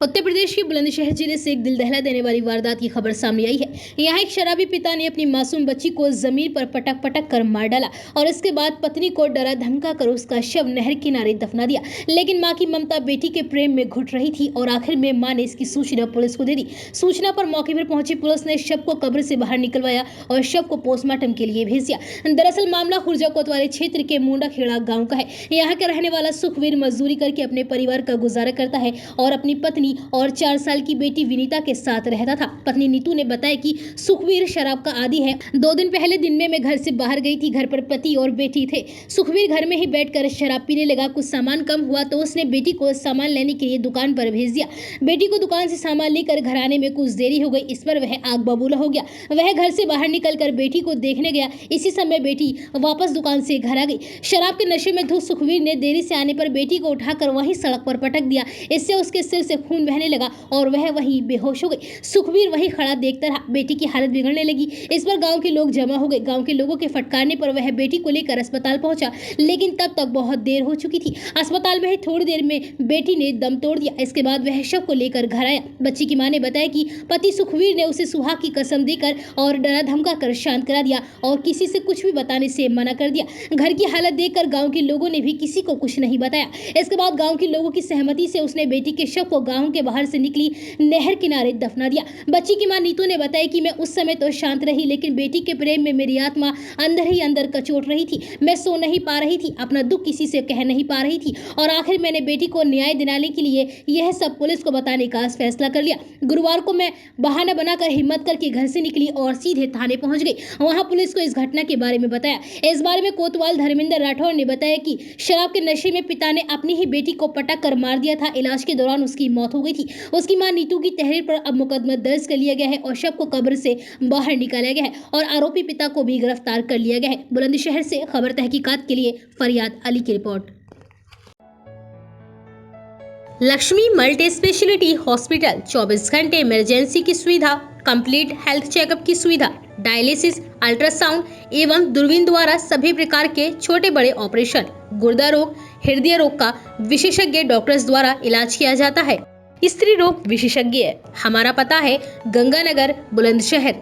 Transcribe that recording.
उत्तर प्रदेश के बुलंदशहर जिले से एक दिल दहला देने वाली वारदात की खबर सामने आई है। यहाँ एक शराबी पिता ने अपनी मासूम बच्ची को जमीन पर पटक पटक कर मार डाला और इसके बाद पत्नी को डरा धमका कर उसका शव नहर किनारे दफना दिया। लेकिन मां की ममता बेटी के प्रेम में घुट रही थी और आखिर में मां ने इसकी सूचना पुलिस को दे दी। सूचना पर मौके पर पहुंची पुलिस ने शव को कब्र से बाहर निकलवाया और शव को पोस्टमार्टम के लिए भेज दिया। दरअसल मामला खुर्जा कोतवाली क्षेत्र के मुंडा खेड़ा गाँव का है। यहाँ का रहने वाला सुखवीर मजदूरी करके अपने परिवार का गुजारा करता है और अपनी पत्नी और 4 साल की बेटी विनीता के साथ रहता था। पत्नी नीतू ने बताया कि सुखवीर शराब का आदी है। 2 दिन पहले दिन में मैं घर से बाहर गई थी। घर पर पति और बेटी थे। सुखवीर घर में ही बैठकर शराब पीने लगा। कुछ सामान कम हुआ तो उसने बेटी को सामान लेने के लिए दुकान पर भेज दिया। बेटी को दुकान से सामान लेकर घर आने में कुछ देरी हो गई। इस पर वह आग बबूला हो गया। वह घर से बाहर निकलकर बेटी को देखने गया। इसी समय बेटी वापस दुकान से घर आ गई। शराब के नशे में धुत सुखवीर ने देरी से आने पर बेटी को उठाकर वहीं सड़क पर पटक दिया। इससे उसके सिर से खून बहने लगा और वह वहीं बेहोश हो गई। सुखवीर वहीं खड़ा देखता रहा। बेटी की हालत बिगड़ने लगी। इस पर गांव के लोग जमा हो गए। गांव के लोगों के फटकारने पर वह बेटी को लेकर अस्पताल पहुंचा, लेकिन तब तक बहुत देर हो चुकी थी। अस्पताल में ही थोड़ी देर में बेटी ने दम तोड़ दिया। इसके बाद वह शव को लेकर घर आया। बच्ची की मां ने बताया कि पति सुखवीर ने उसे सुहाग की कसम देकर और डरा धमका कर शांत करा दिया और किसी से कुछ भी बताने से मना कर दिया। घर की हालत देखकर गाँव के लोगों ने भी किसी को कुछ नहीं बताया। इसके बाद गाँव के लोगों की सहमति से उसने बेटी के शव को गाँव के बाहर से निकली नहर किनारे दफना दिया। बच्ची की मां नीतू ने बताया कि मैं उस समय तो शांत रही, लेकिन बेटी के प्रेम में मेरी आत्मा अंदर ही अंदर कचोट रही थी। मैं सो नहीं पा रही थी, अपना दुख किसी से कह नहीं पा रही थी और आखिर मैंने बेटी को न्याय दिलाने के लिए यह सब पुलिस को बताने का फैसला कर लिया। गुरुवार को मैं बहाना बनाकर हिम्मत करके घर से निकली और सीधे थाने पहुंच गई। वहां पुलिस को इस घटना के बारे में बताया। इस बारे में कोतवाल धर्मेंद्र राठौर ने बताया कि शराब के नशे में पिता ने अपनी ही बेटी को पटक कर मार दिया था। इलाज के दौरान उसकी मौत हो गई थी। उसकी मां नीतू की तहरीर पर अब मुकदमा दर्ज कर लिया गया है और शव को कब्र से बाहर निकाला गया है और आरोपी पिता को भी गिरफ्तार कर लिया गया है। बुलंदशहर से खबर तहकीकात के लिए फरियाद अली की report. Lakshmi multi speciality hospital 24 घंटे इमरजेंसी की सुविधा, कंप्लीट हेल्थ चेकअप की सुविधा, डायलिसिस, अल्ट्रासाउंड एवं दूरबीन द्वारा सभी प्रकार के छोटे बड़े ऑपरेशन, गुर्दा रोग, हृदय रोग का विशेषज्ञ डॉक्टर्स द्वारा इलाज किया जाता है। स्त्री रोग विशेषज्ञ। हमारा पता है गंगानगर, बुलंदशहर।